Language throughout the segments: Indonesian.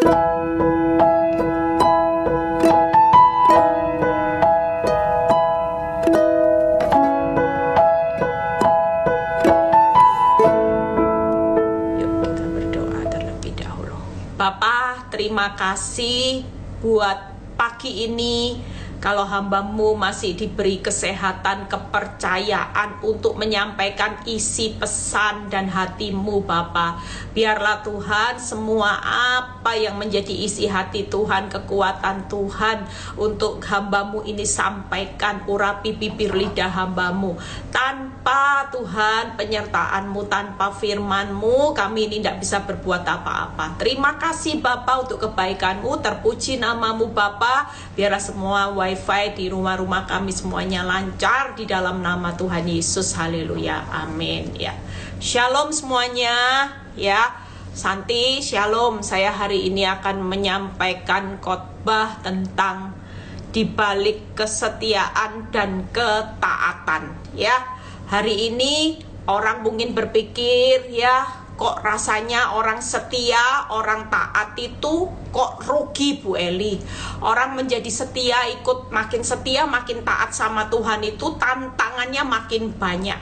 Bapa, terima kasih buat pagi ini. Kalau hamba-Mu masih diberi kesehatan, kepercayaan untuk menyampaikan isi pesan dan hati-Mu, Bapa. Biarlah Tuhan, semua apa yang menjadi isi hati Tuhan, kekuatan Tuhan untuk hamba-Mu ini sampaikan, urapi bibir lidah hamba-Mu. Tanpa Tuhan penyertaan-Mu, tanpa firman-Mu, kami ini tidak bisa berbuat apa-apa. Terima kasih Bapa untuk kebaikan-Mu, terpuji nama-Mu Bapa. Biarlah semua wifi di rumah-rumah kami semuanya lancar di dalam nama Tuhan Yesus. Haleluya, amin. Ya, shalom semuanya. Ya, Santi, shalom. Saya hari ini akan menyampaikan khotbah tentang dibalik kesetiaan dan ketaatan. Ya, hari ini orang mungkin berpikir, ya, kok rasanya orang setia, orang taat itu kok rugi, Bu Eli. Orang menjadi setia, ikut makin setia, makin taat sama Tuhan itu tantangannya makin banyak,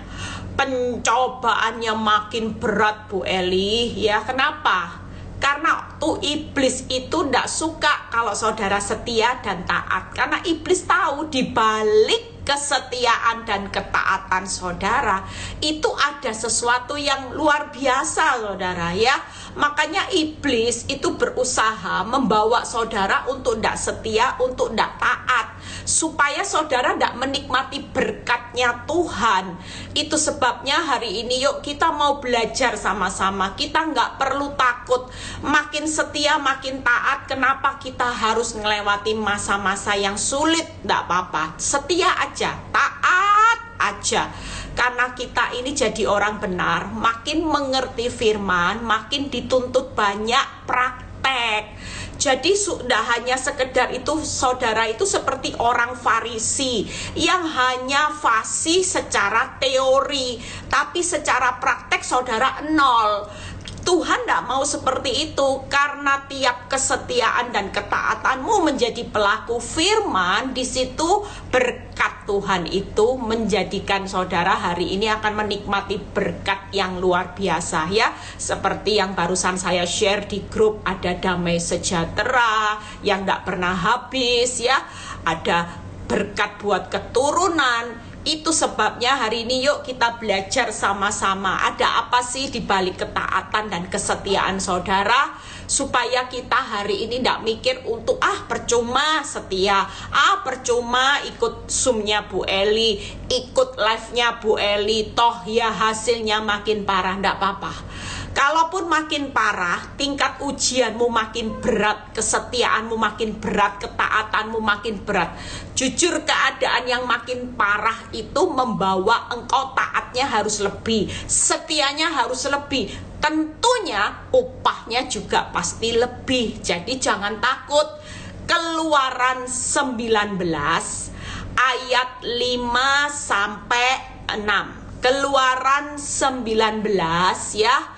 pencobaannya makin berat, Bu Eli. Ya, kenapa? Karena tuh iblis itu tidak suka kalau saudara setia dan taat. Karena iblis tahu di balik kesetiaan dan ketaatan saudara itu ada sesuatu yang luar biasa, saudara, ya. Makanya iblis itu berusaha membawa saudara untuk tidak setia, untuk tidak taat, supaya saudara tidak menikmati berkatnya Tuhan. Itu sebabnya hari ini yuk kita mau belajar sama-sama. Kita nggak perlu takut, makin setia makin taat. Kenapa kita harus melewati masa-masa yang sulit? Nggak apa-apa, setia aja, taat aja. Karena kita ini jadi orang benar, makin mengerti firman, makin dituntut banyak praktek. Jadi sudah hanya sekedar itu, saudara itu seperti orang Farisi yang hanya fasih secara teori, tapi secara praktek saudara nol. Tuhan tidak mau seperti itu. Karena tiap kesetiaan dan ketaatanmu menjadi pelaku firman, di situ berkat Tuhan itu menjadikan saudara hari ini akan menikmati berkat yang luar biasa, ya. Seperti yang barusan saya share di grup, ada damai sejahtera yang tidak pernah habis, ya. Ada berkat buat keturunan. Itu sebabnya hari ini yuk kita belajar sama-sama. Ada apa sih di balik ketaatan dan kesetiaan saudara? Supaya kita hari ini tidak mikir untuk percuma setia, percuma ikut zoomnya Bu Eli, ikut live-nya Bu Eli, toh ya hasilnya makin parah. Tidak apa-apa. Kalaupun makin parah, tingkat ujianmu makin berat, kesetiaanmu makin berat, ketaatanmu makin berat. Jujur, keadaan yang makin parah itu membawa engkau taatnya harus lebih, setianya harus lebih. Tentunya upahnya juga pasti lebih. Jadi jangan takut. Keluaran 19 ayat 5 sampai 6. Keluaran 19 ya.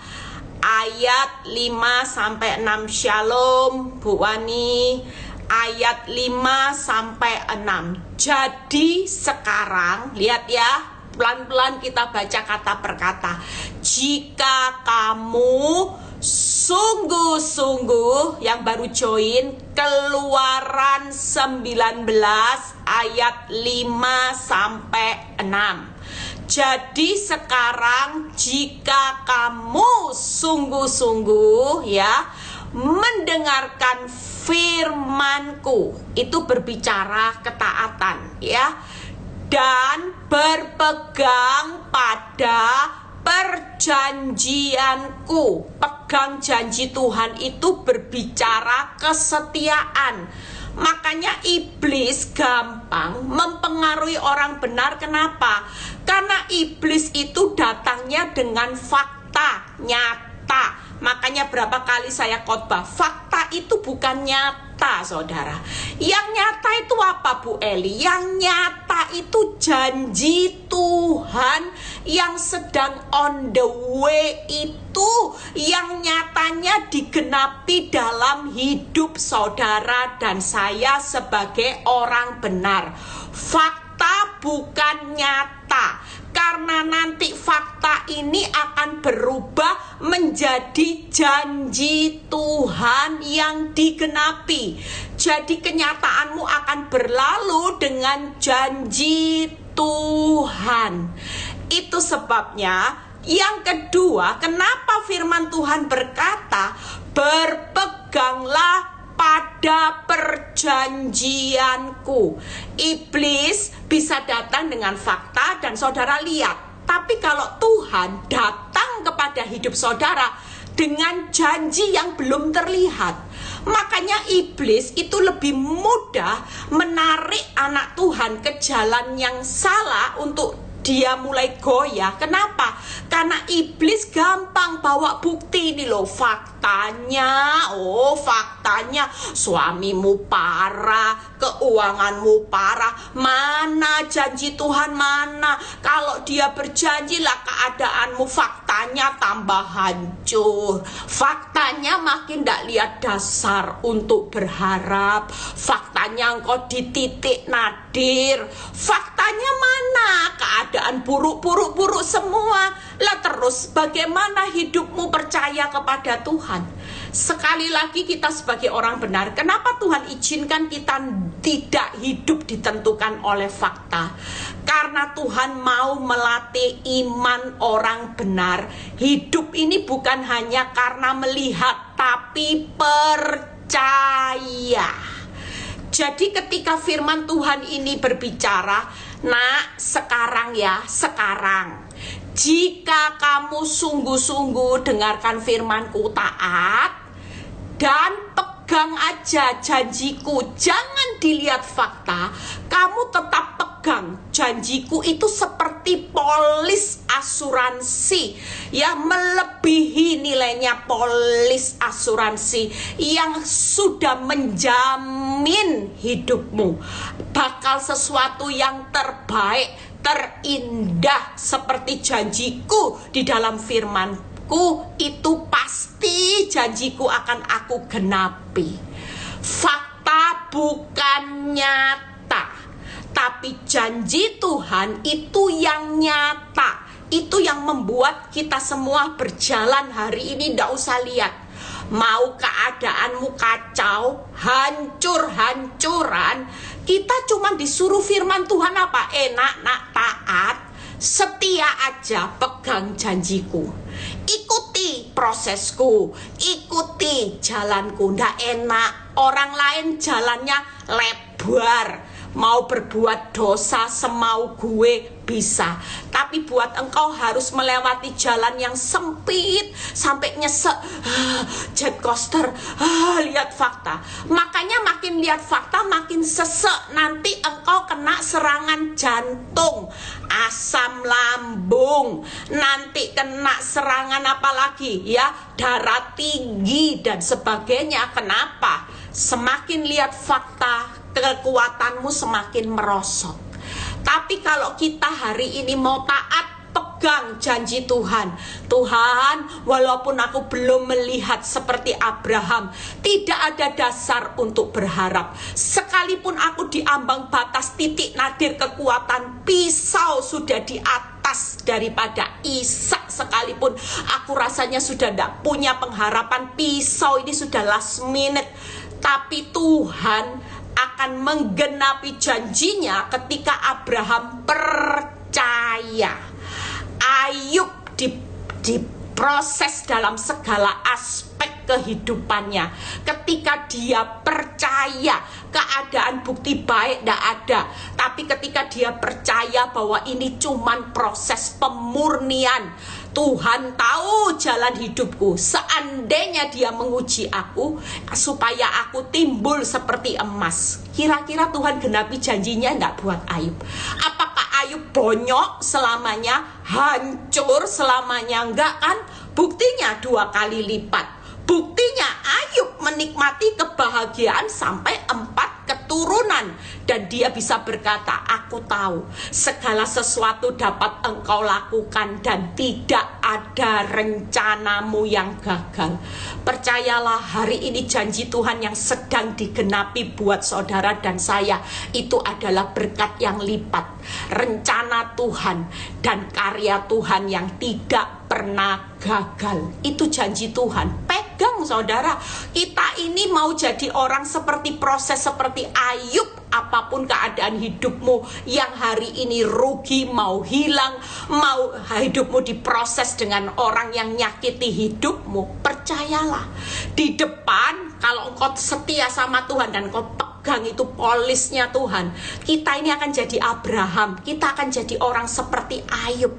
Ayat 5 sampai 6. Shalom Bu Wani. Ayat 5 sampai 6. Jadi sekarang lihat ya, pelan-pelan kita baca kata per kata. Jika kamu sungguh-sungguh, yang baru join, Keluaran 19 ayat 5 sampai 6. Jadi sekarang jika kamu sungguh-sungguh ya mendengarkan firmanku, itu berbicara ketaatan ya, dan berpegang pada perjanjianku. Pegang janji Tuhan itu berbicara kesetiaan. Makanya iblis gampang mempengaruhi orang benar. Kenapa? Karena iblis itu datangnya dengan fakta nyata. Makanya berapa kali saya khotbah, fakta itu bukan nyata. nyata, saudara. Yang nyata itu apa, Bu Eli? Yang nyata itu janji Tuhan yang sedang on the way itu, yang nyatanya digenapi dalam hidup saudara dan saya sebagai orang benar. Fakta bukan nyata, karena nanti fakta ini akan berubah menjadi janji Tuhan yang digenapi. Jadi kenyataanmu akan berlalu dengan janji Tuhan. Itu sebabnya yang kedua, kenapa firman Tuhan berkata, berpeganglah pada perjanjianku. Iblis bisa datang dengan fakta dan saudara lihat. Tapi kalau Tuhan datang kepada hidup saudara dengan janji yang belum terlihat, makanya iblis itu lebih mudah menarik anak Tuhan ke jalan yang salah untuk dia mulai goyah. Kenapa? Karena iblis gampang bawa bukti ini loh, faktanya. Oh, faktanya suamimu parah, keuanganmu parah. Mana janji Tuhan mana? Kalau dia berjanji lah keadaanmu, faktanya tambah hancur. Faktanya makin tidak lihat dasar untuk berharap. Faktanya engkau di titik nadir. Faktanya mana? Keadaan buruk semua. Lah terus bagaimana hidupmu percaya kepada Tuhan? Sekali lagi kita sebagai orang benar, kenapa Tuhan izinkan kita tidak hidup ditentukan oleh fakta? Karena Tuhan mau melatih iman orang benar. Hidup ini bukan hanya karena melihat, tapi percaya. Jadi ketika firman Tuhan ini berbicara, nak, sekarang ya, sekarang. Jika kamu sungguh-sungguh dengarkan firman-Ku, taat, dan pegang aja janjiku, jangan dilihat fakta, kamu tetap pegang janjiku. Itu seperti polis asuransi, ya, melebihi nilainya polis asuransi yang sudah menjamin hidupmu bakal sesuatu yang terbaik, terindah seperti janjiku di dalam firman-Ku. Itu pasti janjiku akan aku genapi. Fakta bukan nyata, tapi janji Tuhan itu yang nyata. Itu yang membuat kita semua berjalan hari ini. Tidak usah lihat, mau keadaanmu kacau, hancur-hancuran, kita cuma disuruh firman Tuhan apa? Enak, nak, taat, setia aja, pegang janjiku, ikuti prosesku, ikuti jalanku. Nggak enak, orang lain jalannya lebar, mau berbuat dosa semau gue bisa, tapi buat engkau harus melewati jalan yang sempit sampai nyesek, jet coaster, lihat fakta. Makanya makin lihat fakta makin sesek, nanti engkau kena serangan jantung, asam lambung, nanti kena serangan apa lagi ya, darah tinggi dan sebagainya. Kenapa? Semakin lihat fakta, kekuatanmu semakin merosot. Tapi kalau kita hari ini mau taat, pegang janji Tuhan. Tuhan, walaupun aku belum melihat seperti Abraham, tidak ada dasar untuk berharap. Sekalipun aku di ambang batas titik nadir kekuatan, pisau sudah di atas daripada Ishak, sekalipun aku rasanya sudah tidak punya pengharapan, pisau ini sudah last minute. Tapi Tuhan akan menggenapi janjinya ketika Abraham percaya. Ayub diproses dalam segala aspek kehidupannya. Ketika dia percaya, keadaan bukti baik tidak ada. Tapi ketika dia percaya bahwa ini cuman proses pemurnian, Tuhan tahu jalan hidupku. Seandainya dia menguji aku supaya aku timbul seperti emas, kira-kira Tuhan genapi janjinya enggak buat Ayub? Apakah Ayub bonyok selamanya, hancur selamanya? Enggak kan? Buktinya 2 kali lipat. Buktinya Ayub menikmati kebahagiaan sampai 4 keturunan. Dan dia bisa berkata, aku tahu segala sesuatu dapat engkau lakukan dan tidak ada rencanamu yang gagal. Percayalah, hari ini janji Tuhan yang sedang digenapi buat saudara dan saya itu adalah berkat yang lipat, rencana Tuhan dan karya Tuhan yang tidak pernah gagal. Itu janji Tuhan. Pegang saudara, kita ini mau jadi orang seperti proses seperti Ayub. Apapun keadaan hidupmu yang hari ini rugi, mau hilang, mau hidupmu diproses dengan orang yang nyakiti hidupmu, percayalah, di depan kalau engkau setia sama Tuhan dan engkau pegang itu polisnya Tuhan, kita ini akan jadi Abraham, kita akan jadi orang seperti Ayub.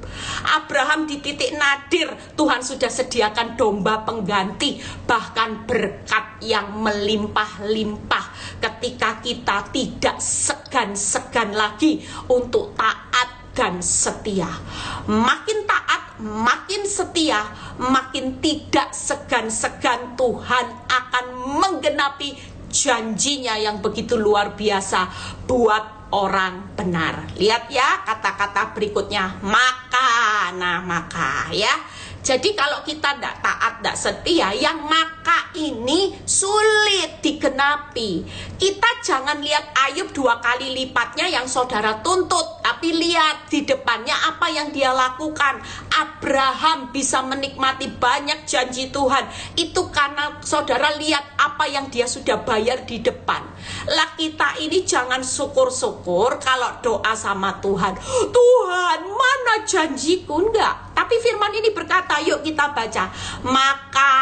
Abraham di titik nadir, Tuhan sudah sediakan domba pengganti, bahkan berkat yang melimpah-limpah ketika kita tidak segan-segan lagi untuk taat dan setia. Makin taat, makin setia, makin tidak segan-segan Tuhan akan menggenapi janjinya yang begitu luar biasa buat orang benar. Lihat ya kata-kata berikutnya, maka, nah maka ya. Jadi kalau kita tidak taat, tidak setia, yang maka ini sulit digenapi. Kita jangan lihat Ayub 2 kali lipatnya yang saudara tuntut, tapi lihat di depannya apa yang dia lakukan. Abraham bisa menikmati banyak janji Tuhan, itu karena saudara lihat apa yang dia sudah bayar di depan. Lah kita ini jangan syukur-syukur kalau doa sama Tuhan, Tuhan mana janjiku, enggak. Tapi firman ini berkata, yuk kita baca, maka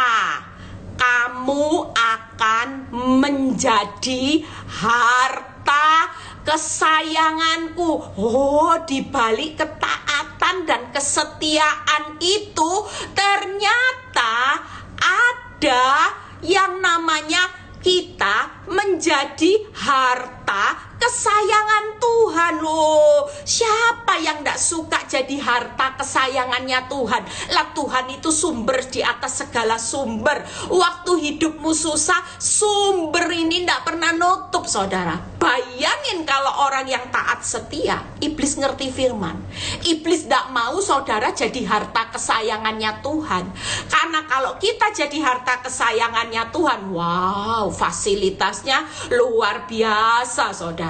kamu akan menjadi harta kesayanganku. Oh, dibalik ketaatan dan kesetiaan itu ternyata ada yang namanya kita menjadi harta kesayangan Tuhan. Loh, siapa yang tidak suka jadi harta kesayangannya Tuhan? Lah Tuhan itu sumber di atas segala sumber. Waktu hidupmu susah, sumber ini tidak pernah nutup saudara. Bayangin kalau orang yang taat setia, iblis ngerti firman. Iblis tidak mau saudara jadi harta kesayangannya Tuhan. Karena kalau kita jadi harta kesayangannya Tuhan, wow, fasilitasnya luar biasa saudara.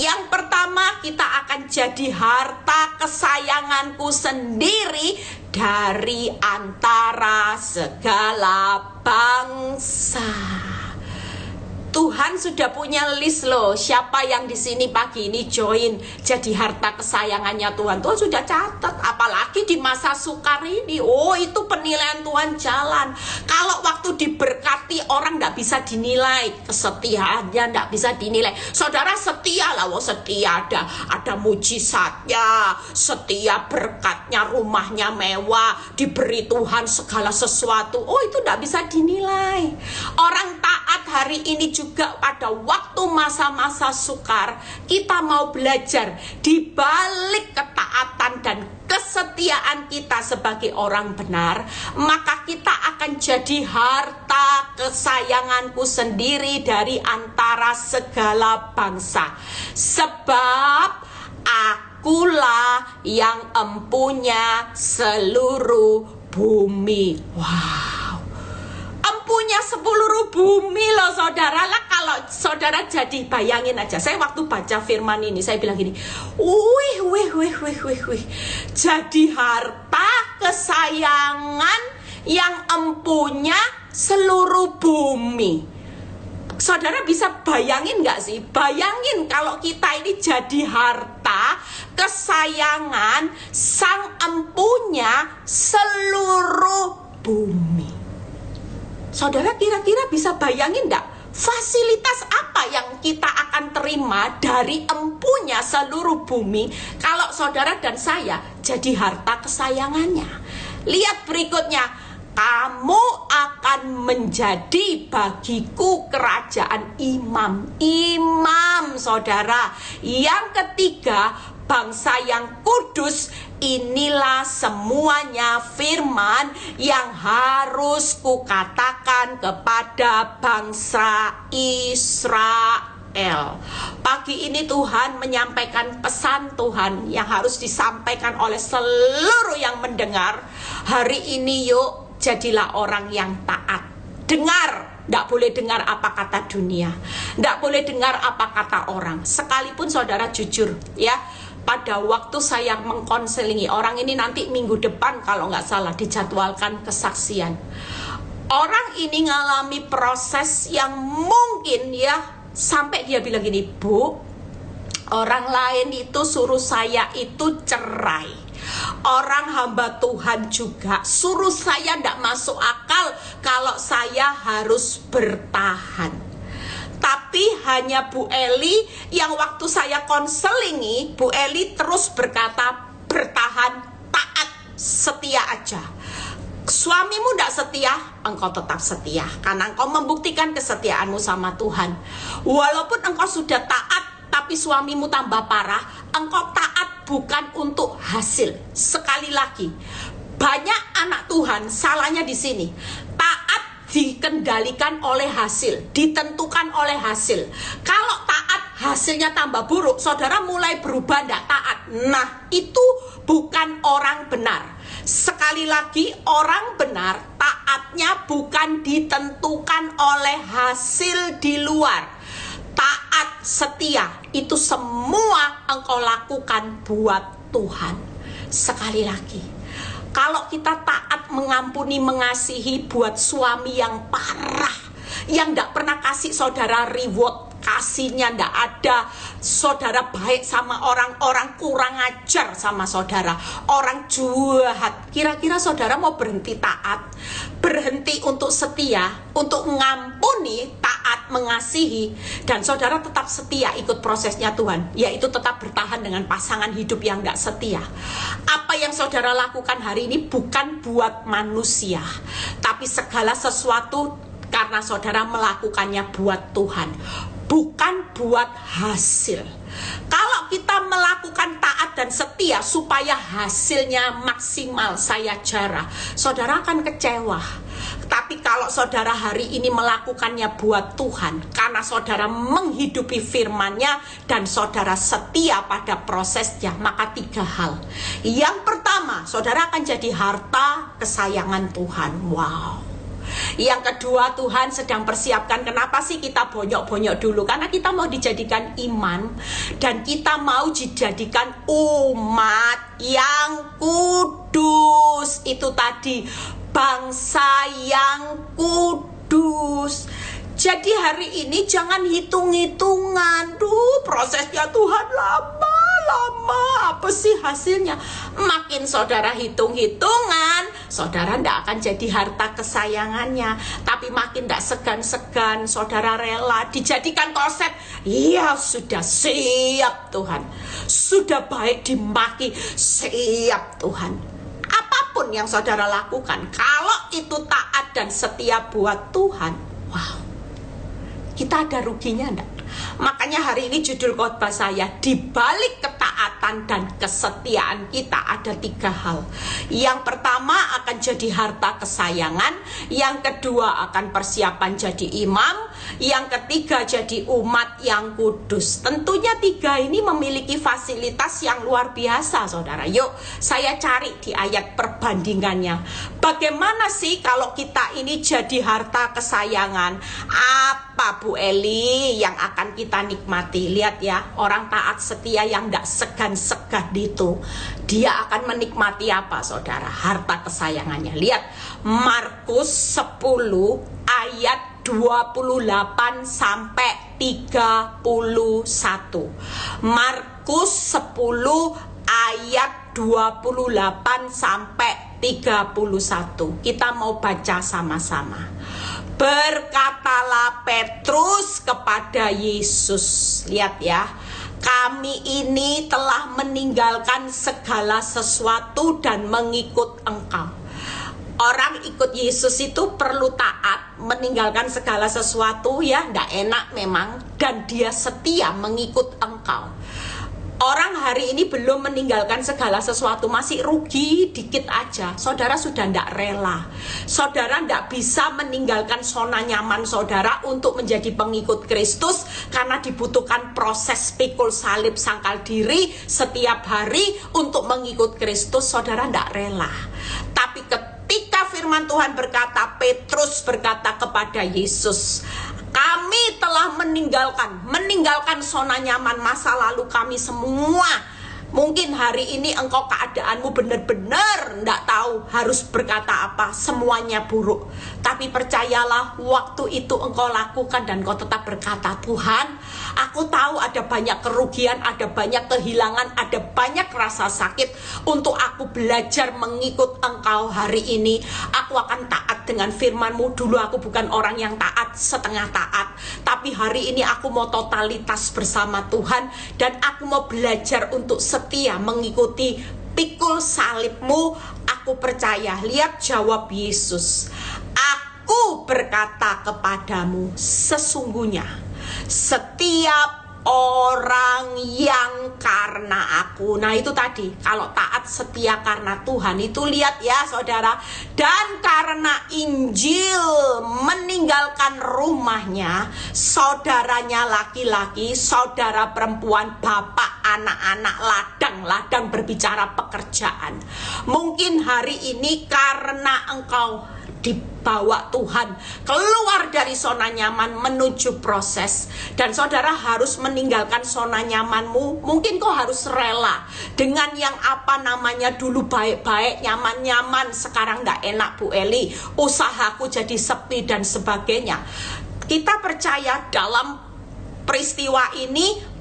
Yang pertama, kita akan jadi harta kesayanganku sendiri dari antara segala bangsa. Tuhan sudah punya list loh, siapa yang di sini pagi ini join jadi harta kesayangannya Tuhan. Tuhan sudah catat, apalagi di masa sukar ini. Oh, itu penilaian Tuhan jalan. Kalau waktu diberkati orang tidak bisa dinilai, kesetiaannya tidak bisa dinilai. Saudara setia lah, oh setia ada mujizatnya, setia berkatnya, rumahnya mewah, diberi Tuhan segala sesuatu. Oh, itu tidak bisa dinilai. Orang taat hari ini juga pada waktu masa-masa sukar, kita mau belajar di balik ketaatan dan kesetiaan kita sebagai orang benar, maka kita akan jadi harta kesayanganku sendiri dari antara segala bangsa. Sebab akulah yang empunya seluruh bumi. Wow, punya seluruh bumi loh saudara. Lah kalau saudara jadi bayangin aja, saya waktu baca firman ini saya bilang gini, wih, jadi harta kesayangan yang empunya seluruh bumi. Saudara bisa bayangin gak sih? Bayangin kalau kita ini jadi harta kesayangan sang empunya seluruh bumi. Saudara kira-kira bisa bayangin enggak fasilitas apa yang kita akan terima dari empunya seluruh bumi kalau saudara dan saya jadi harta kesayangannya? Lihat berikutnya, kamu akan menjadi bagiku kerajaan imam. Imam saudara. Yang ketiga, bangsa yang kudus. Inilah semuanya firman yang harus kukatakan kepada bangsa Israel. Pagi ini Tuhan menyampaikan pesan Tuhan yang harus disampaikan oleh seluruh yang mendengar. Hari ini yuk, jadilah orang yang taat. Dengar, tidak boleh dengar apa kata dunia, tidak boleh dengar apa kata orang. Sekalipun saudara jujur ya, pada waktu saya mengkonselingi orang ini, nanti minggu depan kalau nggak salah dijadwalkan kesaksian. Orang ini ngalami proses yang mungkin ya, sampai dia bilang gini, Bu, orang lain itu suruh saya itu cerai. Orang hamba Tuhan juga suruh saya tidak masuk akal kalau saya harus bertahan. Tapi hanya Bu Eli yang waktu saya konselingi, Bu Eli terus berkata, bertahan, taat, setia aja. Suamimu tidak setia, engkau tetap setia, karena engkau membuktikan kesetiaanmu sama Tuhan. Walaupun engkau sudah taat, tapi suamimu tambah parah, engkau taat bukan untuk hasil. Sekali lagi, banyak anak Tuhan salahnya di sini. Taat dikendalikan oleh hasil, ditentukan oleh hasil. Kalau taat hasilnya tambah buruk, saudara mulai berubah tidak taat. Nah, itu bukan orang benar. Sekali lagi, orang benar taatnya bukan ditentukan oleh hasil di luar. Taat, setia, itu semua engkau lakukan buat Tuhan. Sekali lagi, kalau kita taat, mengampuni, mengasihi buat suami yang parah, yang tidak pernah kasih saudara reward, kasihnya tidak ada, saudara baik sama orang kurang ajar sama saudara, orang jahat, kira-kira saudara mau berhenti taat, berhenti untuk setia, untuk mengampuni, taat, mengasihi, dan saudara tetap setia ikut prosesnya Tuhan, yaitu tetap bertahan dengan pasangan hidup yang tidak setia? Apa yang saudara lakukan hari ini bukan buat manusia, tapi segala sesuatu karena saudara melakukannya buat Tuhan, bukan buat hasil. Kalau kita melakukan taat dan setia supaya hasilnya maksimal, saya jarah, saudara akan kecewa. Tapi kalau saudara hari ini melakukannya buat Tuhan, karena saudara menghidupi firman-Nya dan saudara setia pada prosesnya, maka 3 hal. Yang pertama, saudara akan jadi harta kesayangan Tuhan. Wow. Yang kedua, Tuhan sedang persiapkan. Kenapa sih kita bonyok-bonyok dulu? Karena kita mau dijadikan imam, dan kita mau dijadikan umat yang kudus. Itu tadi, bangsa yang kudus. Jadi hari ini jangan hitung-hitungan. Prosesnya Tuhan lama. Apa sih hasilnya? Makin saudara hitung-hitungan, saudara tidak akan jadi harta kesayangannya. Tapi makin tidak segan-segan, saudara rela dijadikan konsep. Iya, sudah siap Tuhan, sudah baik dimaki, siap Tuhan. Apapun yang saudara lakukan, kalau itu taat dan setia buat Tuhan, wow, kita ada ruginya enggak? Makanya hari ini judul khotbah saya, di balik ketaatan dan kesetiaan kita ada 3 hal. Yang pertama akan jadi harta kesayangan, yang kedua akan persiapan jadi imam, yang ketiga jadi umat yang kudus. Tentunya 3 ini memiliki fasilitas yang luar biasa, saudara. Yuk, saya cari di ayat perbandingannya. Bagaimana sih kalau kita ini jadi harta kesayangan? Apa Bu Eli yang akan kita nikmati? Lihat ya, orang taat setia yang tidak segan-segan itu, dia akan menikmati apa saudara? Harta kesayangannya. Lihat Markus 10 ayat 28 sampai 31. Markus 10 ayat 28 sampai 31. Kita mau baca sama-sama. Berkatalah Petrus kepada Yesus, lihat ya, kami ini telah meninggalkan segala sesuatu dan mengikut Engkau. Orang ikut Yesus itu perlu taat, meninggalkan segala sesuatu ya, tidak enak memang, dan dia setia mengikut Engkau. Orang hari ini belum meninggalkan segala sesuatu, masih rugi dikit aja, saudara sudah tidak rela. Saudara tidak bisa meninggalkan zona nyaman saudara untuk menjadi pengikut Kristus, karena dibutuhkan proses pikul salib sangkal diri setiap hari untuk mengikut Kristus. Saudara tidak rela. Tapi ketika firman Tuhan berkata, Petrus berkata kepada Yesus, kami telah meninggalkan zona nyaman masa lalu kami semua. Mungkin hari ini engkau keadaanmu benar-benar tidak tahu harus berkata apa, semuanya buruk. Tapi percayalah, waktu itu engkau lakukan dan engkau tetap berkata, Tuhan, aku tahu ada banyak kerugian, ada banyak kehilangan, ada banyak rasa sakit. Untuk aku belajar mengikut engkau hari ini, aku akan taat dengan firman-Mu. Dulu aku bukan orang yang taat, setengah taat, tapi hari ini aku mau totalitas bersama Tuhan, dan aku mau belajar untuk setia mengikuti pikul salib-Mu. Aku percaya. Lihat jawab Yesus, aku berkata kepadamu, sesungguhnya setiap orang yang karena aku. Nah itu tadi, kalau taat setia karena Tuhan, itu lihat ya saudara. Dan karena Injil, meninggalkan rumahnya, saudaranya laki-laki, saudara perempuan, bapak, anak-anak, ladang berbicara pekerjaan. Mungkin hari ini karena engkau dibawa Tuhan keluar dari zona nyaman menuju proses, dan saudara harus meninggalkan zona nyamanmu. Mungkin kau harus rela dengan yang apa namanya dulu baik-baik, nyaman-nyaman, sekarang tidak enak, Bu Eli, usahaku jadi sepi dan sebagainya. Kita percaya dalam peristiwa ini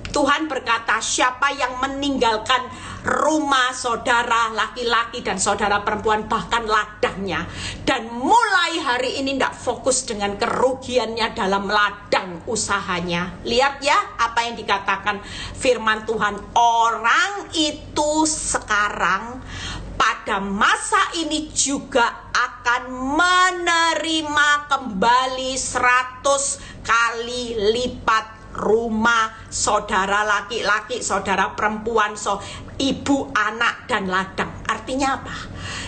Tuhan berkata, siapa yang meninggalkan rumah saudara laki-laki dan saudara perempuan, bahkan ladangnya, dan mulai hari ini tidak fokus dengan kerugiannya dalam ladang usahanya. Lihat ya apa yang dikatakan firman Tuhan, orang itu sekarang pada masa ini juga akan menerima kembali 100 kali lipat rumah saudara laki-laki, saudara perempuan, ibu, anak, dan ladang. Artinya apa?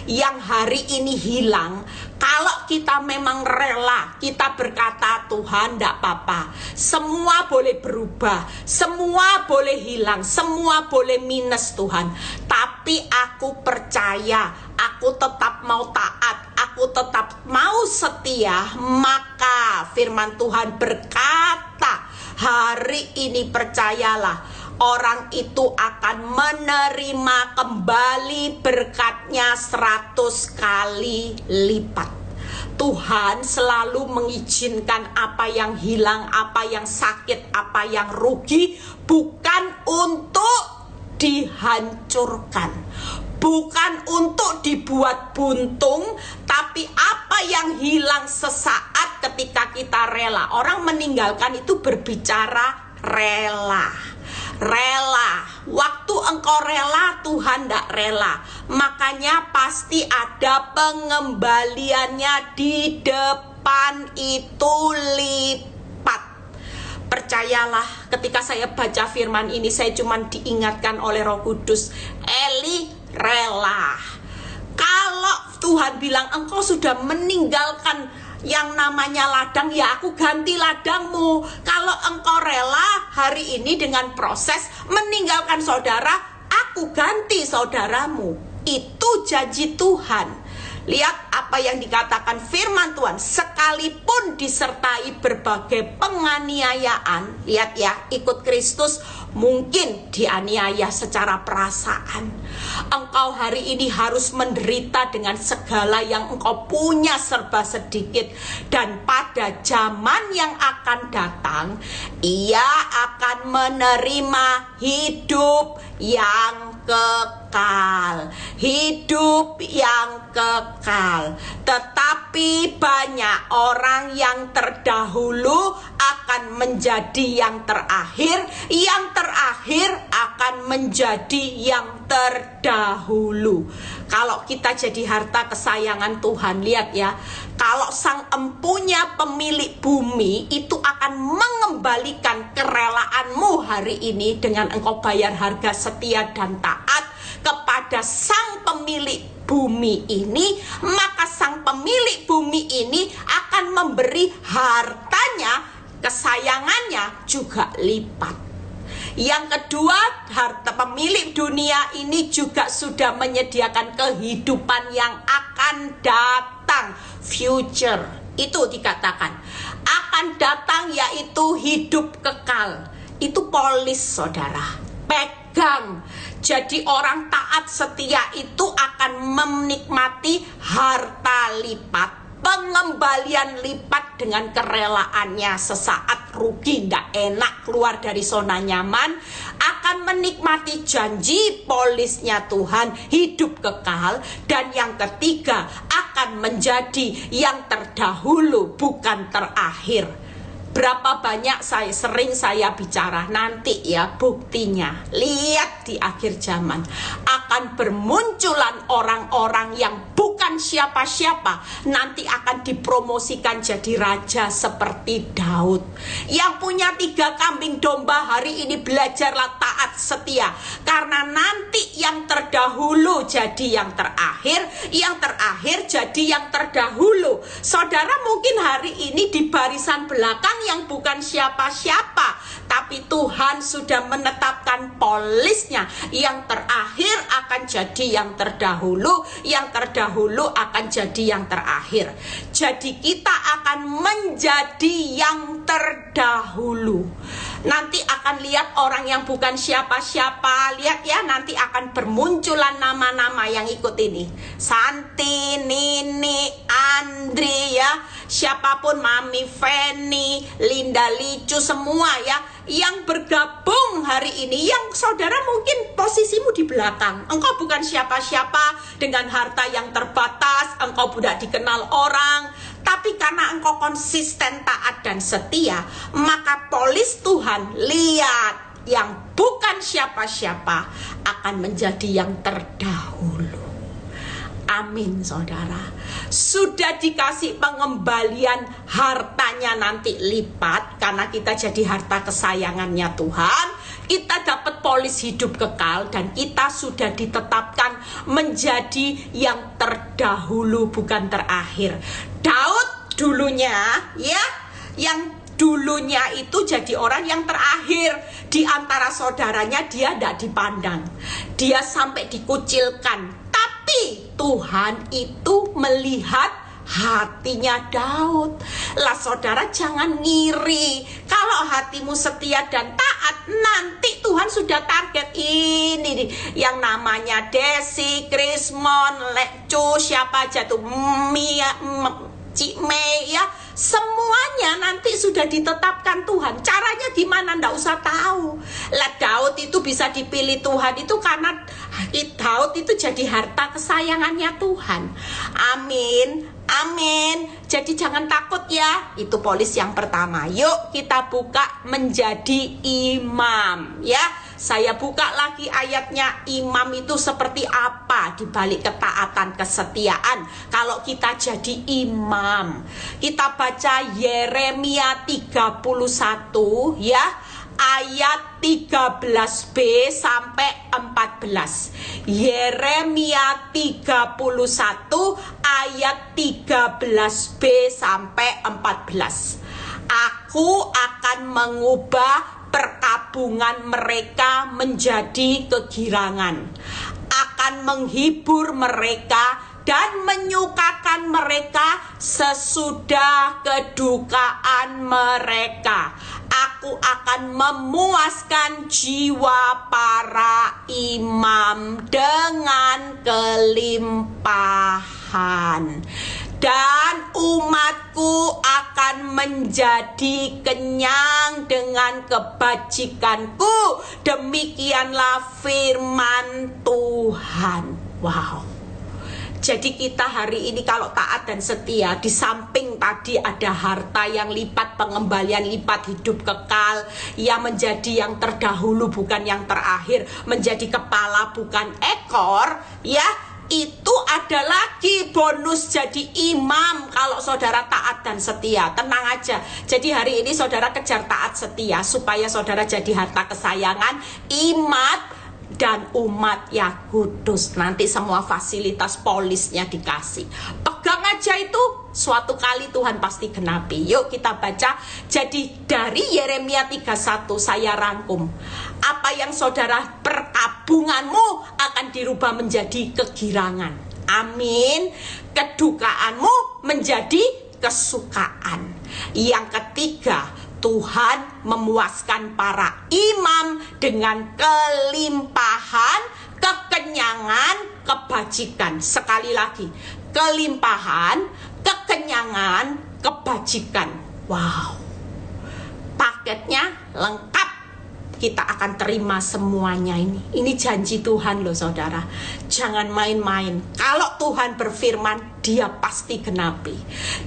Yang hari ini hilang, kalau kita memang rela, kita berkata, Tuhan tidak apa-apa, semua boleh berubah, semua boleh hilang, semua boleh minus Tuhan, tapi aku percaya, aku tetap mau taat, aku tetap mau setia. Maka firman Tuhan berkata, hari ini percayalah, orang itu akan menerima kembali berkatnya 100 kali lipat. Tuhan selalu mengizinkan apa yang hilang, apa yang sakit, apa yang rugi, bukan untuk dihancurkan, bukan untuk dibuat buntung, tapi apa yang hilang sesaat ketika kita rela. Orang meninggalkan itu berbicara rela. Rela. Waktu engkau rela, Tuhan tidak rela. Makanya pasti ada pengembaliannya di depan itu lipat. Percayalah, ketika saya baca firman ini, saya cuma diingatkan oleh Roh Kudus, Eli rela. Kalau Tuhan bilang engkau sudah meninggalkan yang namanya ladang, ya aku ganti ladangmu. Kalau engkau rela hari ini dengan proses meninggalkan saudara, aku ganti saudaramu. Itu janji Tuhan. Lihat apa yang dikatakan firman Tuhan, sekalipun disertai berbagai penganiayaan. Lihat ya, ikut Kristus mungkin dianiaya secara perasaan. Engkau hari ini harus menderita dengan segala yang engkau punya serba sedikit. Dan pada zaman yang akan datang, ia akan menerima hidup yang kekal, hidup yang kekal. Tetapi banyak orang yang terdahulu akan menjadi yang terakhir akan menjadi yang terdahulu. Kalau kita jadi harta kesayangan Tuhan, lihat ya, kalau sang empunya pemilik bumi itu akan mengembalikan mengembalikan kerelaanmu hari ini dengan engkau bayar harga setia dan taat kepada sang pemilik bumi ini, maka sang pemilik bumi ini akan memberi hartanya, kesayangannya juga lipat. Yang kedua, harta pemilik dunia ini juga sudah menyediakan kehidupan yang akan datang, future. Itu dikatakan akan datang, yaitu hidup kekal. Itu polis, saudara, pegang. Jadi orang taat setia itu akan menikmati harta lipat, pengembalian lipat dengan kerelaannya. Sesaat rugi, tidak enak, keluar dari zona nyaman, akan menikmati janji polisnya Tuhan, hidup kekal. Dan yang ketiga, akan menjadi yang terdahulu, bukan terakhir. Berapa banyak sering saya bicara, nanti ya buktinya, lihat di akhir zaman akan bermunculan orang-orang yang bukan siapa-siapa, nanti akan dipromosikan jadi raja seperti Daud. Yang punya 3 kambing domba hari ini belajarlah taat setia, karena nanti yang terdahulu jadi yang terakhir jadi yang terdahulu. Saudara mungkin hari ini di barisan belakang yang bukan siapa-siapa, tapi Tuhan sudah menetapkan polisnya. Yang terakhir akan jadi yang terdahulu, yang terdahulu akan jadi yang terakhir. Jadi kita akan menjadi yang terdahulu. Nanti akan lihat orang yang bukan siapa-siapa, lihat ya, nanti akan bermunculan nama-nama yang ikut ini. Santi, Nini, Andri ya, siapapun, Mami Feni, Linda Licu, semua ya, yang bergabung hari ini, yang saudara mungkin posisimu di belakang. Engkau bukan siapa-siapa dengan harta yang terbatas, engkau tidak dikenal orang, tapi karena engkau konsisten, taat dan setia, maka polis Tuhan, lihat, yang bukan siapa-siapa akan menjadi yang terdahulu. Amin, saudara. Sudah dikasih pengembalian hartanya nanti lipat, karena kita jadi harta kesayangannya Tuhan. Kita dapat polis hidup kekal, dan kita sudah ditetapkan menjadi yang terdahulu, bukan terakhir. Daud dulunya ya, yang dulunya itu jadi orang yang terakhir di antara saudaranya, dia tidak dipandang, dia sampai dikucilkan. Tapi Tuhan itu melihat hatinya Daud. Lah saudara, jangan ngiri. Kalau hatimu setia dan taat, nanti Tuhan sudah target ini nih, yang namanya Desi, Krismon, Lekcu, siapa aja tuh, Mia, Cik Mei ya, semuanya nanti sudah ditetapkan Tuhan. Caranya gimana ndak usah tahu. Lah Daud itu bisa dipilih Tuhan itu karena Daud itu jadi harta kesayangannya Tuhan. Amin, amin. Jadi jangan takut ya. Itu polis yang pertama. Yuk kita buka menjadi imam ya. Saya buka lagi ayatnya, imam itu seperti apa di balik ketaatan, kesetiaan. Kalau kita jadi imam, kita baca Yeremia 31 ya, ayat 13b sampai 14. Yeremia 31 ayat 13b sampai 14. Aku akan mengubah perkabungan mereka menjadi kegirangan, akan menghibur mereka dan menyukakan mereka sesudah kedukaan mereka. Aku akan memuaskan jiwa para imam dengan kelimpahan, dan umatku akan menjadi kenyang dengan kebajikanku. Demikianlah firman Tuhan. Wow. Jadi kita hari ini kalau taat dan setia, di samping tadi ada harta yang lipat, pengembalian lipat, hidup kekal, yang menjadi yang terdahulu bukan yang terakhir, menjadi kepala bukan ekor ya. Itu ada lagi bonus jadi imam kalau saudara taat dan setia. Tenang aja. Jadi hari ini saudara kejar taat setia supaya saudara jadi harta kesayangan imat dan umat yang kudus. Nanti semua fasilitas polisnya dikasih. Pegang aja itu, suatu kali Tuhan pasti genapi. Yuk kita baca. Jadi dari Yeremia 31 saya rangkum. Apa yang saudara perkabunganmu akan dirubah menjadi kegirangan. Amin. Kedukaanmu menjadi kesukaan. Yang ketiga, Tuhan memuaskan para imam dengan kelimpahan, kekenyangan, kebajikan. Sekali lagi, kelimpahan, kekenyangan, kebajikan. Wow, paketnya lengkap. Kita akan terima semuanya ini. Ini janji Tuhan loh saudara. Jangan main-main. Kalau Tuhan berfirman, Dia pasti genapi.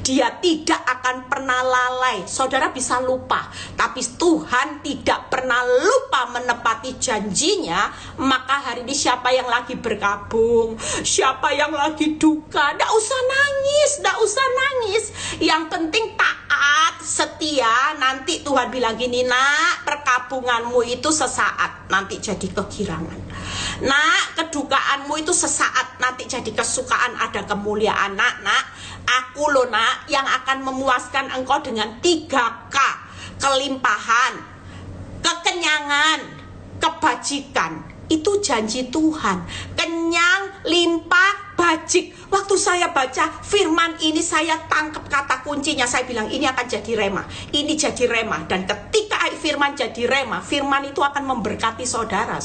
Dia tidak akan pernah lalai. Saudara bisa lupa, tapi Tuhan tidak pernah lupa menepati janjinya. Maka hari ini siapa yang lagi berkabung, siapa yang lagi duka, nggak usah nangis, nggak usah nangis. Yang penting taat, setia. Nanti Tuhan bilang gini, nak, perkabunganmu itu sesaat, nanti jadi kegirangan. Nak, kedukaanmu itu sesaat, nanti jadi kesukaan, ada kemuliaan. Nak, aku loh nak, yang akan memuaskan engkau dengan 3K. Kelimpahan, kekenyangan, kebajikan. Itu janji Tuhan. Kenyang, limpah, bajik. Waktu saya baca firman ini, saya tangkap kata kuncinya. Saya bilang ini akan jadi rema. Ini jadi rema. Dan ketika firman jadi rema, firman itu akan memberkati saudara.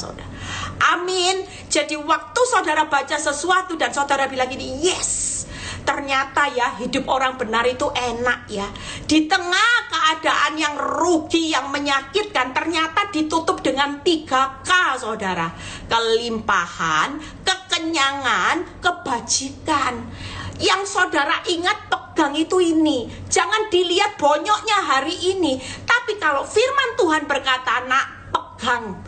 Amin. Jadi waktu saudara baca sesuatu dan saudara bilang ini, yes, ternyata ya hidup orang benar itu enak ya. Di tengah keadaan yang rugi, yang menyakitkan, ternyata ditutup dengan 3K saudara. Kelimpahan, kekenyangan, kebajikan. Yang saudara ingat, pegang itu ini. Jangan dilihat bonyoknya hari ini, tapi kalau firman Tuhan berkata, nak, pegang.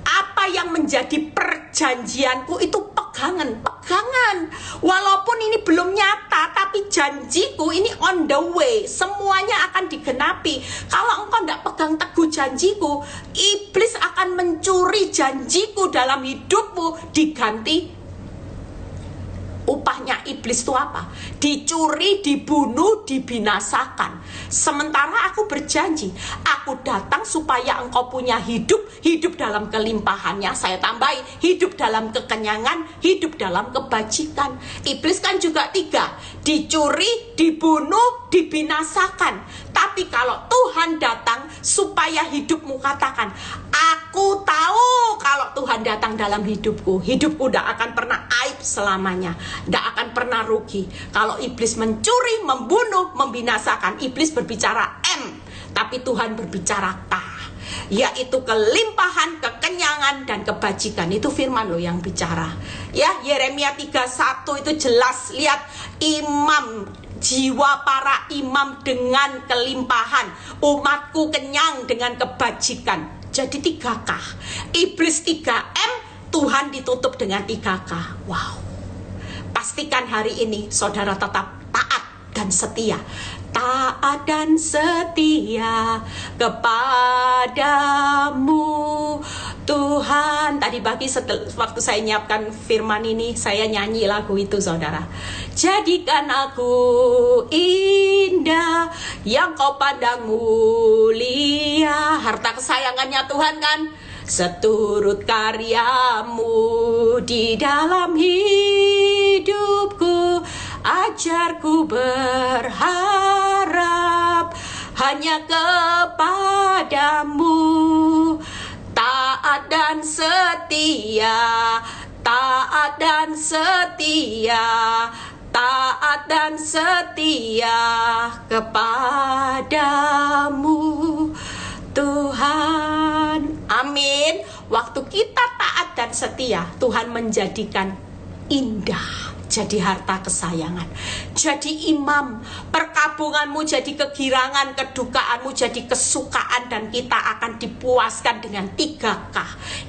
Apa yang menjadi perjanjianku itu pegangan. Walaupun ini belum nyata, tapi janjiku ini on the way. Semuanya akan digenapi. Kalau engkau tidak pegang teguh janjiku, iblis akan mencuri janjiku dalam hidupmu. Diganti. Upahnya iblis itu apa? Dicuri, dibunuh, dibinasakan. Sementara aku berjanji, aku datang supaya engkau punya hidup dalam kelimpahannya. Saya tambahi, hidup dalam kekenyangan, hidup dalam kebajikan. Iblis kan juga 3, dicuri, dibunuh, dibinasakan. Tapi kalau Tuhan datang supaya hidupmu, katakan, aku tahu kalau Tuhan datang dalam hidupku tidak akan pernah aib selamanya, tidak akan pernah rugi. Kalau iblis mencuri, membunuh, membinasakan, iblis berbicara M, tapi Tuhan berbicara K, yaitu kelimpahan, kekenyangan, dan kebajikan. Itu firman loh yang bicara. Ya, Yeremia 31 itu jelas. Lihat, imam, jiwa para imam dengan kelimpahan, umatku kenyang dengan kebajikan. Jadi 3K. Iblis 3M, Tuhan ditutup dengan 3K. Wow. Pastikan hari ini saudara tetap taat dan setia. Taat dan setia kepadamu Tuhan. Tadi pagi waktu saya nyiapkan firman ini, saya nyanyi lagu itu saudara. Jadikan aku indah yang kau pandang mulia. Harta kesayangannya Tuhan kan. Seturut karyamu di dalam hidupku, ajarku berharap hanya kepadamu. Taat dan setia, taat dan setia, taat dan setia kepadamu Tuhan. Amin. Waktu kita taat dan setia, Tuhan menjadikan indah jadi harta kesayangan, jadi imam, perkabunganmu jadi kegirangan, kedukaanmu jadi kesukaan, dan kita akan dipuaskan dengan 3K.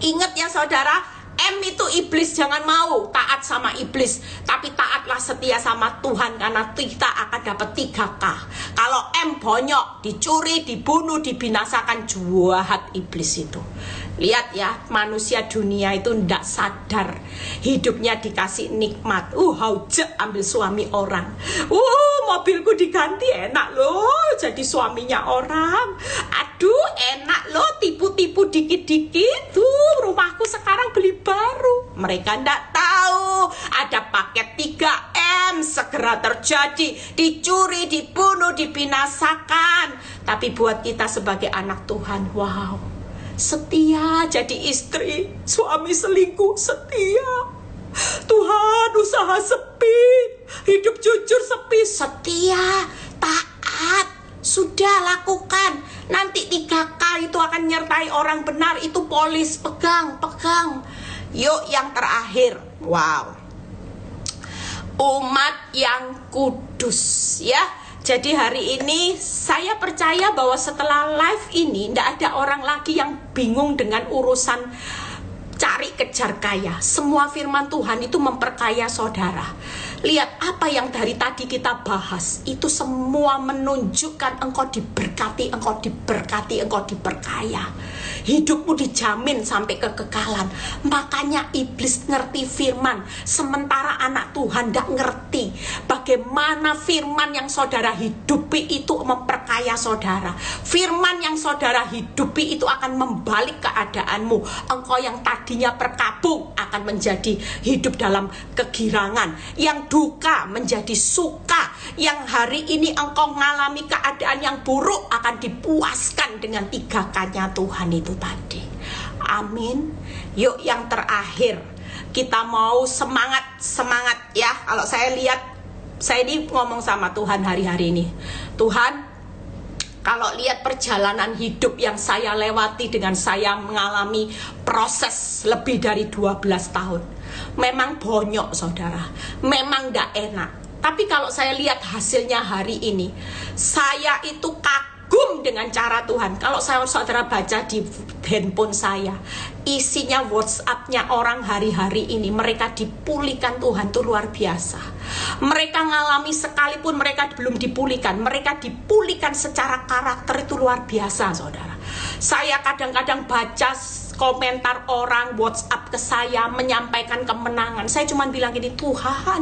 Ingat ya saudara, M itu iblis, jangan mau taat sama iblis, tapi taatlah setia sama Tuhan, karena kita akan dapat 3K. Kalau M bonyok, dicuri, dibunuh, dibinasakan, jahat iblis itu. Lihat ya, manusia dunia itu ndak sadar hidupnya dikasih nikmat. Haujek ambil suami orang. Mobilku diganti, enak loh jadi suaminya orang. Aduh, enak loh tipu-tipu dikit-dikit. Tuh, rumahku sekarang beli baru. Mereka ndak tahu ada paket 3M segera terjadi, dicuri, dibunuh, dibinasakan. Tapi buat kita sebagai anak Tuhan, wow, setia jadi istri, suami selingkuh setia. Tuhan, usaha sepi, hidup jujur sepi, setia, taat, sudah lakukan. Nanti 3K itu akan nyertai orang benar, itu polis, pegang. Yuk yang terakhir, wow, umat yang kudus ya. Jadi hari ini saya percaya bahwa setelah live ini tidak ada orang lagi yang bingung dengan urusan cari kejar kaya. Semua firman Tuhan itu memperkaya saudara. Lihat apa yang dari tadi kita bahas, itu semua menunjukkan engkau diberkati, engkau diberkati, engkau diperkaya. Hidupmu dijamin sampai kekekalan. Makanya iblis ngerti firman, sementara anak Tuhan tidak ngerti bagaimana firman yang saudara hidupi itu memperkaya saudara. Firman yang saudara hidupi itu akan membalik keadaanmu. Engkau yang tadinya berkabung akan menjadi hidup dalam kegirangan, yang duka menjadi suka, yang hari ini engkau mengalami keadaan yang buruk akan dipuaskan dengan 3K-nya Tuhan itu tadi. Amin. Yuk yang terakhir, kita mau semangat ya. Kalau saya lihat, saya ini ngomong sama Tuhan hari-hari ini, Tuhan, kalau lihat perjalanan hidup yang saya lewati dengan saya mengalami proses lebih dari 12 tahun, memang bonyok saudara, memang gak enak. Tapi kalau saya lihat hasilnya hari ini, saya itu kagum dengan cara Tuhan. Kalau saudara baca di handphone saya, isinya WhatsApp-nya orang hari-hari ini, mereka dipulihkan Tuhan, itu luar biasa. Mereka ngalami sekalipun mereka belum dipulihkan, mereka dipulihkan secara karakter, itu luar biasa saudara. Saya kadang-kadang baca komentar orang WhatsApp ke saya menyampaikan kemenangan. Saya cuma bilang gini, Tuhan,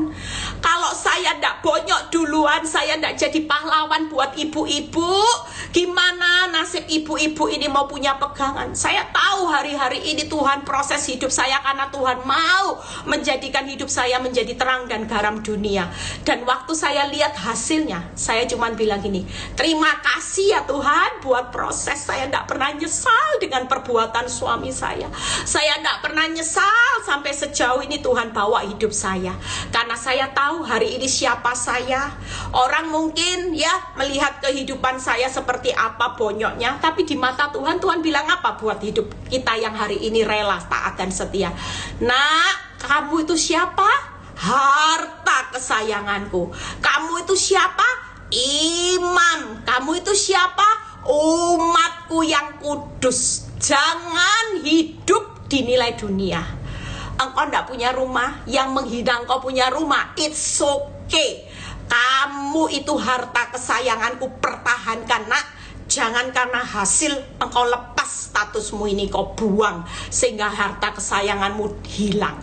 kalau saya ndak bonyok duluan, saya ndak jadi pahlawan buat ibu-ibu, gimana nasib ibu-ibu ini mau punya pegangan? Saya tahu hari-hari ini Tuhan proses hidup saya, karena Tuhan mau menjadikan hidup saya menjadi terang dan garam dunia. Dan waktu saya lihat hasilnya, saya cuma bilang gini, terima kasih ya Tuhan buat proses. Saya ndak pernah nyesal dengan perbuatan suami saya. Saya tidak pernah nyesal sampai sejauh ini Tuhan bawa hidup saya. Karena saya tahu hari ini siapa saya. Orang mungkin ya melihat kehidupan saya seperti apa bonyoknya, tapi di mata Tuhan, Tuhan bilang apa buat hidup kita yang hari ini rela, taat dan setia. Nak, kamu itu siapa? Harta kesayanganku. Kamu itu siapa? Imam. Kamu itu siapa? Umatku yang kudus. Jangan hidup dinilai dunia. Engkau tidak punya rumah, yang menghina engkau punya rumah, it's okay. Kamu itu harta kesayanganku, pertahankan nak. Jangan karena hasil engkau lepas statusmu ini, kau buang sehingga harta kesayanganmu hilang.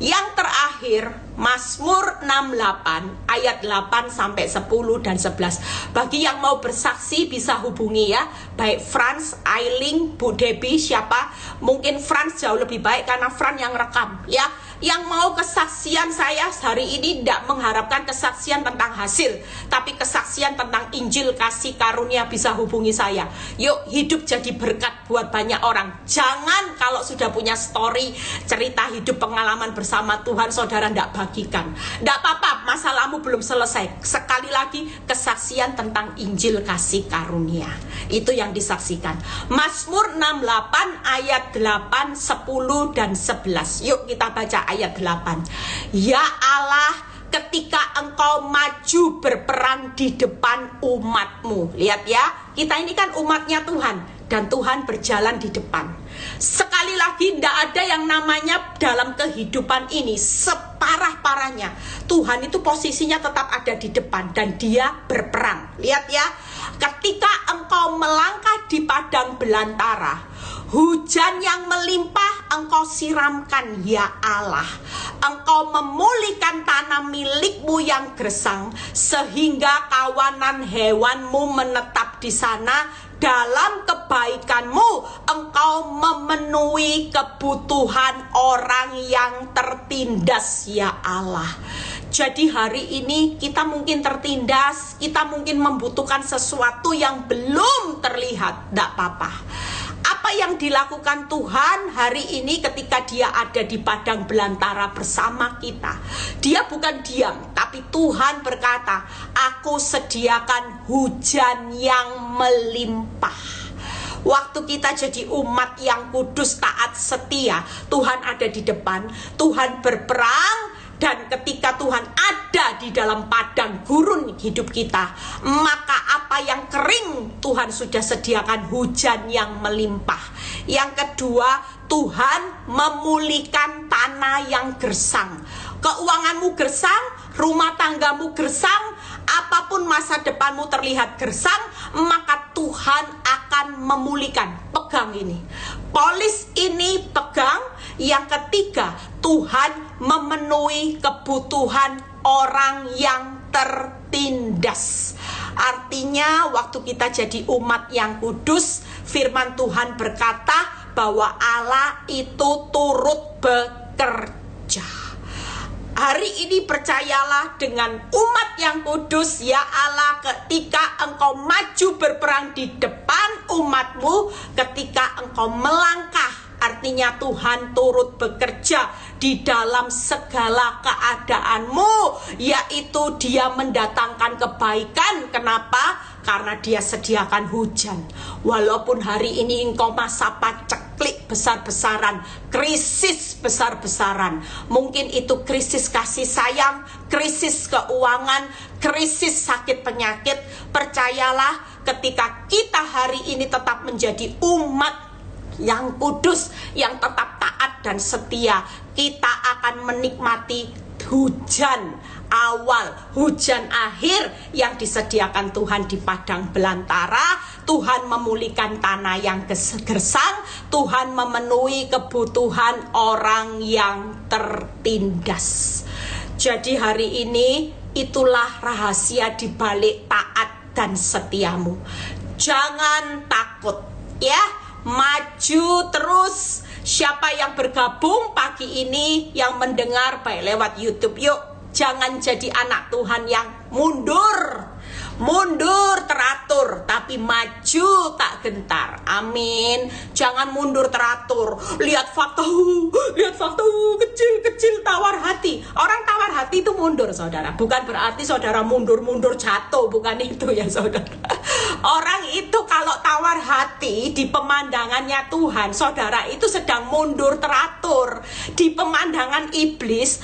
Yang terakhir, Mazmur 68 ayat 8 sampai 10 dan 11. Bagi yang mau bersaksi bisa hubungi ya, baik Franz, Ailing, Bu Debbie, siapa? Mungkin Franz jauh lebih baik karena Franz yang rekam ya. Yang mau kesaksian saya hari ini tidak mengharapkan kesaksian tentang hasil, tapi kesaksian tentang Injil kasih karunia, bisa hubungi saya. Yuk hidup jadi berkat buat banyak orang. Jangan kalau sudah punya story, cerita hidup pengalaman bersama Tuhan, saudara tidak bagikan. Tidak apa-apa, masalahmu belum selesai. Sekali lagi kesaksian tentang Injil kasih karunia, itu yang disaksikan. Mazmur 68 ayat 8, 10 dan 11. Yuk kita baca ayat 8. Ya Allah, ketika engkau maju berperang di depan umatmu. Lihat ya, Kita ini kan umatnya Tuhan, dan Tuhan berjalan di depan. Sekali lagi, tidak ada yang namanya dalam kehidupan ini separah-parahnya Tuhan itu posisinya tetap ada di depan dan dia berperang. Lihat ya, ketika engkau melangkah di padang belantara, hujan yang melimpah engkau siramkan ya Allah. Engkau memulihkan tanah milikmu yang gersang, sehingga kawanan hewanmu menetap di sana. Dalam kebaikanmu engkau memenuhi kebutuhan orang yang tertindas ya Allah. Jadi hari ini kita mungkin tertindas, kita mungkin membutuhkan sesuatu yang belum terlihat, tidak apa-apa. Apa yang dilakukan Tuhan hari ini ketika dia ada di padang belantara bersama kita? Dia bukan diam, tapi Tuhan berkata, aku sediakan hujan yang melimpah. Waktu kita jadi umat yang kudus, taat, setia, Tuhan ada di depan, Tuhan berperang. Dan ketika Tuhan ada di dalam padang gurun hidup kita, maka apa yang kering Tuhan sudah sediakan hujan yang melimpah. Yang kedua, Tuhan memulihkan tanah yang gersang. Keuanganmu gersang, rumah tanggamu gersang, apapun masa depanmu terlihat gersang, maka Tuhan akan memulihkan. Pegang ini, polis ini pegang. Yang ketiga, Tuhan memenuhi kebutuhan orang yang tertindas. Artinya waktu kita jadi umat yang kudus, firman Tuhan berkata bahwa Allah itu turut bekerja. Hari ini percayalah dengan umat yang kudus ya Allah, ketika engkau maju berperang di depan umatmu, ketika engkau melangkah, artinya Tuhan turut bekerja di dalam segala keadaanmu, yaitu dia mendatangkan kebaikan. Kenapa? Karena dia sediakan hujan. Walaupun hari ini engkau masa paceklik besar-besaran, krisis besar-besaran, mungkin itu krisis kasih sayang, krisis keuangan, krisis sakit penyakit, percayalah ketika kita hari ini tetap menjadi umat yang kudus, yang tetap taat dan setia, kita akan menikmati hujan awal, hujan akhir yang disediakan Tuhan di padang belantara. Tuhan memulihkan tanah yang gersang, Tuhan memenuhi kebutuhan orang yang tertindas. Jadi hari ini itulah rahasia di balik taat dan setiamu. Jangan takut ya. Maju terus. Siapa yang bergabung pagi ini, yang mendengar baik lewat YouTube, yuk jangan jadi anak Tuhan yang mundur teratur, tapi maju tak gentar. Amin. Jangan mundur teratur. Lihat fakta kecil tawar hati. Orang tawar hati itu mundur, saudara. Bukan berarti saudara mundur jatuh, bukan itu ya saudara. Orang itu kalau tawar hati di pemandangannya Tuhan, saudara, itu sedang mundur teratur. Di pemandangan iblis,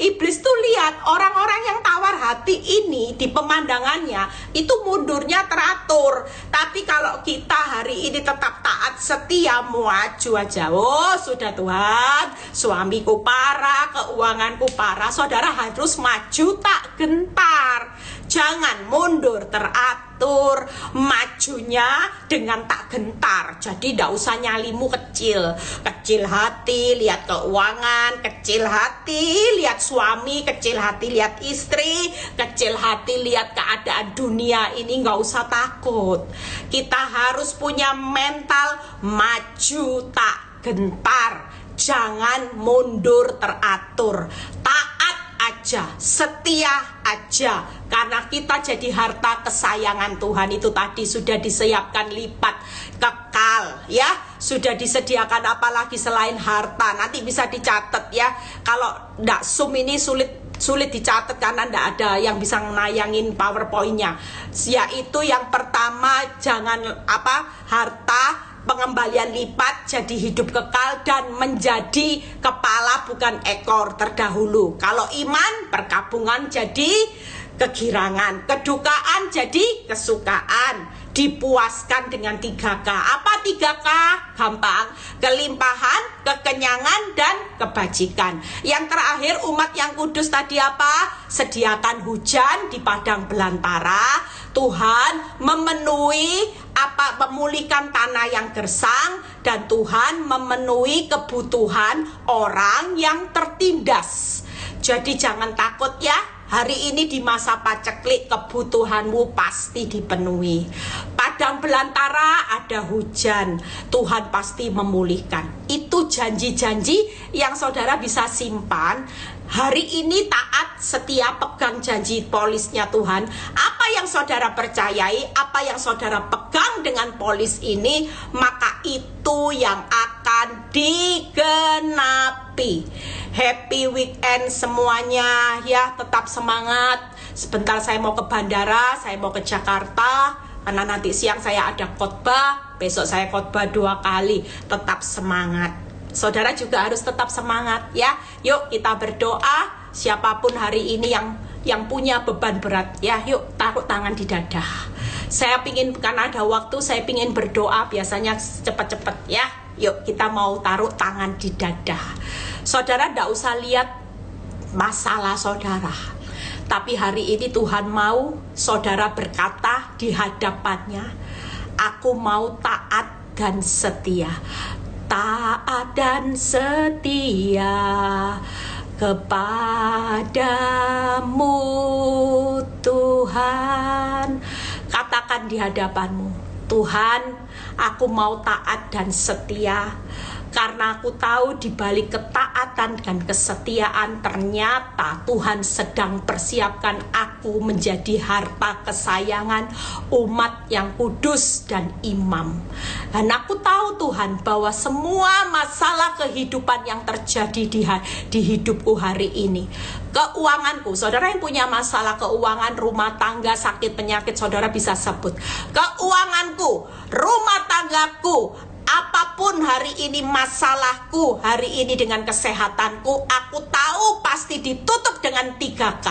iblis tuh lihat orang-orang yang tawar hati ini di pemandangannya itu mundurnya teratur. Tapi kalau kita hari ini tetap taat setia, maju aja. Oh sudah Tuhan, suamiku parah, keuanganku parah, saudara harus maju tak gentar. Jangan mundur teratur, majunya dengan tak gentar. Jadi tidak usah nyalimu kecil hati, lihat keuangan, kecil hati, lihat suami, kecil hati, lihat istri, kecil hati, lihat keadaan dunia ini. Nggak usah takut. Kita harus punya mental maju tak gentar. Jangan mundur teratur. Taat aja, setia aja, karena kita jadi harta kesayangan Tuhan. Itu tadi sudah disiapkan lipat kekal ya, sudah disediakan, apalagi selain harta. Nanti bisa dicatat ya, kalau ndak Zoom ini sulit dicatat karena ndak ada yang bisa nayangin PowerPoint-nya. Yaitu yang pertama, jangan harta pengembalian lipat, jadi hidup kekal dan menjadi kepala bukan ekor terdahulu. Kalau iman, perkabungan jadi kegirangan, kedukaan jadi kesukaan, dipuaskan dengan 3K. Apa 3K? Gampang. Kelimpahan, kekenyangan, dan kebajikan. Yang terakhir umat yang kudus tadi apa? Sediakan hujan di padang belantara. Tuhan memenuhi memulihkan tanah yang gersang, dan Tuhan memenuhi kebutuhan orang yang tertindas. Jadi jangan takut ya. Hari ini di masa paceklik kebutuhanmu pasti dipenuhi. Padang belantara ada hujan, Tuhan pasti memulihkan. Itu janji-janji yang saudara bisa simpan. Hari ini taat, setia, pegang janji polisnya Tuhan. Apa yang saudara percayai, apa yang saudara pegang dengan polis ini, maka itu yang akan digenapi. Happy weekend semuanya ya, tetap semangat. Sebentar saya mau ke bandara, saya mau ke Jakarta, karena nanti siang saya ada khotbah, besok saya khotbah 2 kali. Tetap semangat. Saudara juga harus tetap semangat ya. Yuk kita berdoa. Siapapun hari ini yang punya beban berat ya, yuk taruh tangan di dada. Saya pingin, karena ada waktu, saya pingin berdoa biasanya cepet-cepet ya. Yuk kita mau taruh tangan di dada. Saudara tidak usah lihat masalah saudara, tapi hari ini Tuhan mau saudara berkata di hadapannya, aku mau taat dan setia. Taat dan setia kepadamu Tuhan. Katakan di hadapanmu, Tuhan, aku mau taat dan setia, karena aku tahu di balik ketaatan dan kesetiaan ternyata Tuhan sedang persiapkan aku menjadi harta kesayangan umat yang kudus dan imam. Dan aku tahu Tuhan bahwa semua masalah kehidupan yang terjadi di hidupku hari ini, keuanganku, saudara yang punya masalah keuangan, rumah tangga, sakit, penyakit, saudara bisa sebut. Keuanganku, rumah tanggaku, apapun hari ini masalahku, hari ini dengan kesehatanku, aku tahu pasti ditutup dengan 3K,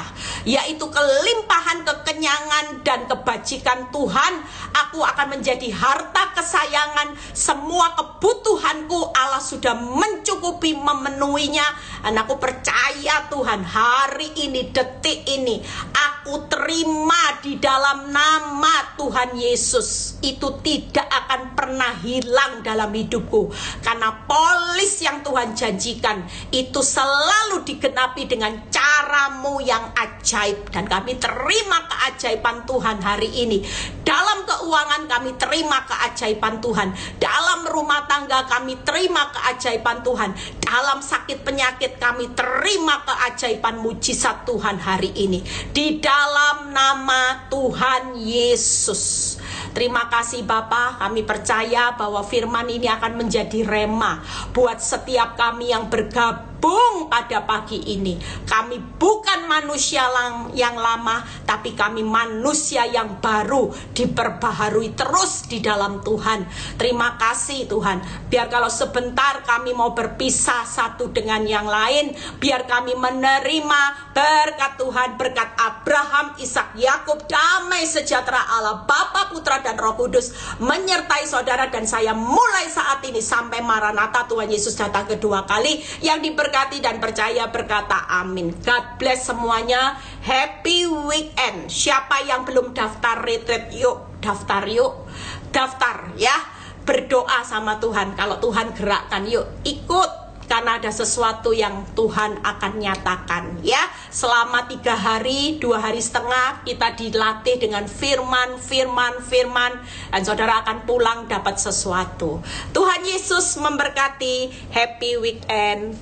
yaitu kelimpahan, kekenyangan, dan kebajikan Tuhan. Aku akan menjadi harta kesayangan. Semua kebutuhanku Allah sudah mencukupi, memenuhinya. Dan aku percaya Tuhan, hari ini, detik ini, aku terima di dalam nama Tuhan Yesus. Itu tidak akan pernah hilang dalam hidupku, karena polis yang Tuhan janjikan itu selalu digenapi dengan caramu yang ajaib. Dan kami terima keajaiban Tuhan hari ini. Dalam keuangan kami terima keajaiban Tuhan. Dalam rumah tangga kami terima keajaiban Tuhan. Dalam sakit penyakit kami terima keajaiban mujizat Tuhan hari ini. Di dalam nama Tuhan Yesus. Terima kasih Bapa, kami percaya bahwa firman ini akan menjadi rema buat setiap kami yang bergabung pada pagi ini. Kami bukan manusia yang lama, tapi kami manusia yang baru, diperbaharui terus di dalam Tuhan. Terima kasih Tuhan, biar kalau sebentar kami mau berpisah satu dengan yang lain, biar kami menerima berkat Tuhan, berkat Abraham, Ishak, Yakub, damai sejahtera Allah Bapa, Putra, dan Roh Kudus menyertai saudara dan saya mulai saat ini sampai Maranatha Tuhan Yesus datang kedua kali. Yang diberkati dan percaya berkata amin. God bless semuanya. Happy weekend. Siapa yang belum daftar retreat, yuk daftar, yuk daftar ya. Berdoa sama Tuhan. Kalau Tuhan gerakkan, yuk ikut. Karena ada sesuatu yang Tuhan akan nyatakan ya. Selama 3 hari, 2 hari setengah kita dilatih dengan firman. Dan saudara akan pulang dapat sesuatu. Tuhan Yesus memberkati. Happy weekend.